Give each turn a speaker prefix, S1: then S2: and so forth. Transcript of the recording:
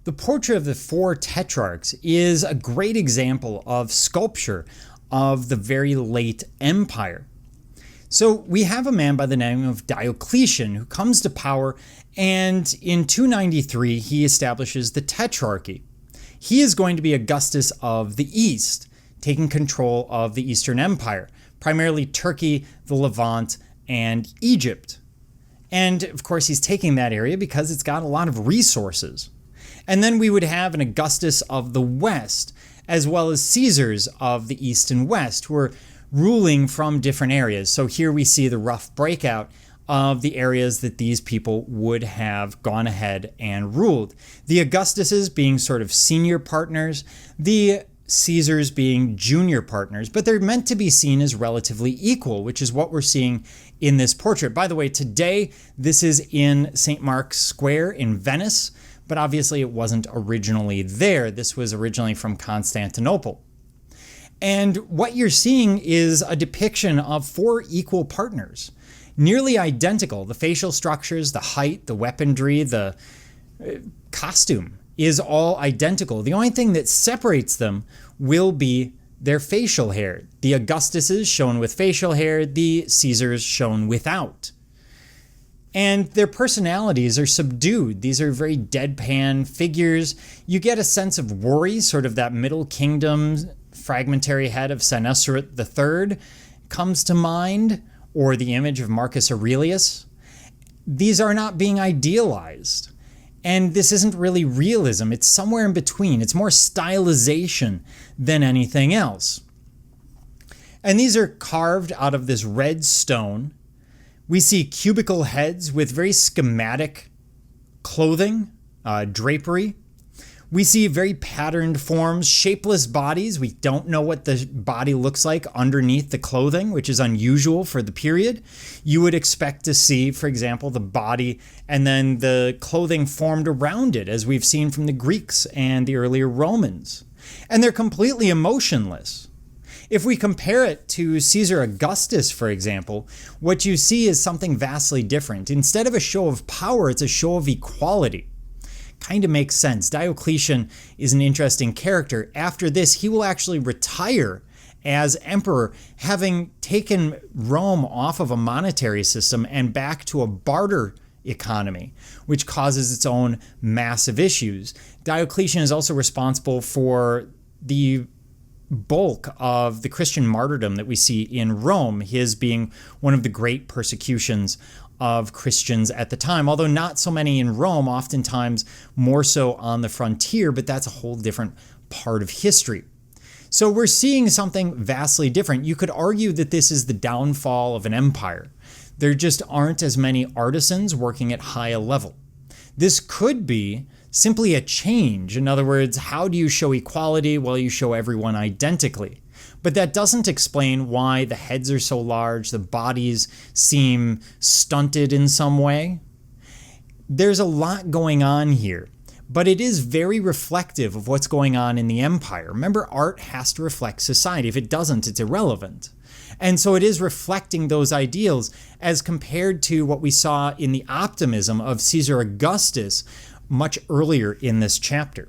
S1: The portrait of the Four Tetrarchs is a great example of sculpture of the very late empire. So we have a man by the name of Diocletian who comes to power, and in 293 he establishes the Tetrarchy. He is going to be Augustus of the East, taking control of the Eastern Empire, primarily Turkey, the Levant, and Egypt. And of course he's taking that area because it's got a lot of resources. And then we would have an Augustus of the West, as well as Caesars of the East and West, who are ruling from different areas. So here we see the rough breakout of the areas that these people would have gone ahead and ruled. The Augustuses being sort of senior partners, the Caesars being junior partners, but they're meant to be seen as relatively equal, which is what we're seeing in this portrait. By the way, today this is in St. Mark's Square in Venice, but obviously it wasn't originally there. This was originally from Constantinople. And what you're seeing is a depiction of four equal partners, nearly identical. The facial structures, the height, the weaponry, the costume is all identical. The only thing that separates them will be their facial hair. The Augustuses shown with facial hair, the Caesars shown without. And their personalities are subdued. These are very deadpan figures. You get a sense of worry, sort of that Middle Kingdom fragmentary head of Senusret III comes to mind, or the image of Marcus Aurelius. These are not being idealized. And this isn't really realism. It's somewhere in between. It's more stylization than anything else. And these are carved out of this red stone. We see cubical heads with very schematic clothing, drapery. We see very patterned forms, shapeless bodies. We don't know what the body looks like underneath the clothing, which is unusual for the period. You would expect to see, for example, the body and then the clothing formed around it, as we've seen from the Greeks and the earlier Romans. And they're completely emotionless. If we compare it to Caesar Augustus, for example, what you see is something vastly different. Instead of a show of power, it's a show of equality. Kind of makes sense. Diocletian is an interesting character. After this, he will actually retire as emperor, having taken Rome off of a monetary system and back to a barter economy, which causes its own massive issues. Diocletian is also responsible for the bulk of the Christian martyrdom that we see in Rome, his being one of the great persecutions of Christians at the time, although not so many in Rome, oftentimes more so on the frontier, but that's a whole different part of history. So we're seeing something vastly different. You could argue that this is the downfall of an empire. There just aren't as many artisans working at high a level. This could be simply a change. In other words, how do you show equality while you show everyone identically? But that doesn't explain why the heads are so large, the bodies seem stunted in some way. There's a lot going on here, but it is very reflective of what's going on in the empire. Remember, art has to reflect society. If it doesn't, it's irrelevant. And so it is reflecting those ideals as compared to what we saw in the optimism of Caesar Augustus much earlier in this chapter.